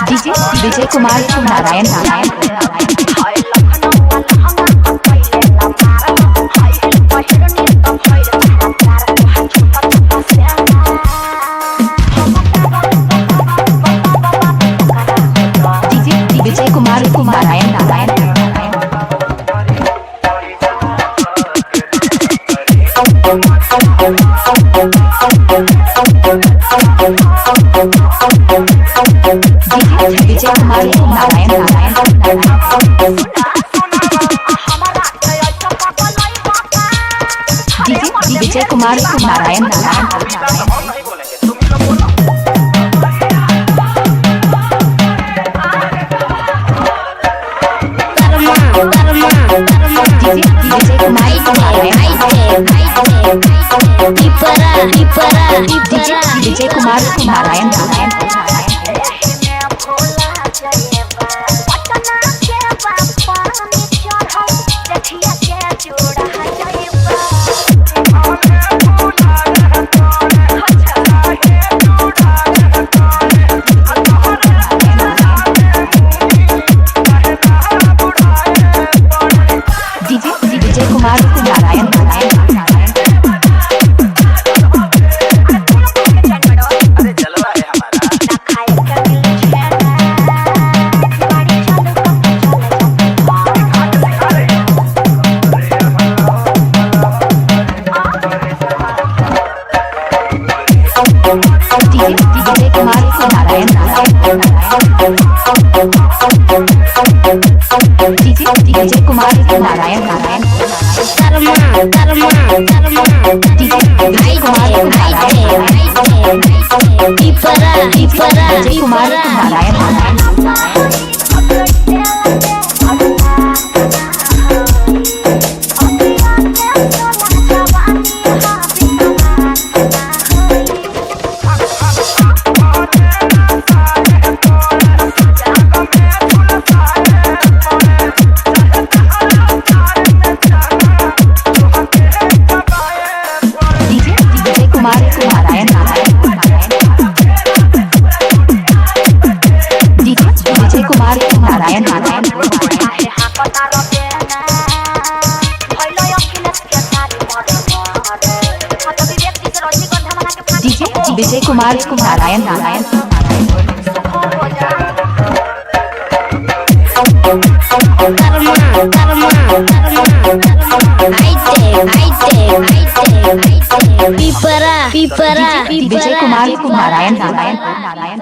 DJ Vijay Kumar Narayan Vijay Kumar Narayan Vijay Kumar Vijay Kumar Narayan Vijay Kumar Narayan Vijay Kumar Narayan Vijay Kumar Narayan Vijay Kumar Narayan Vijay Kumar Narayan Vijay Kumar Narayan Vijay Kumar Narayan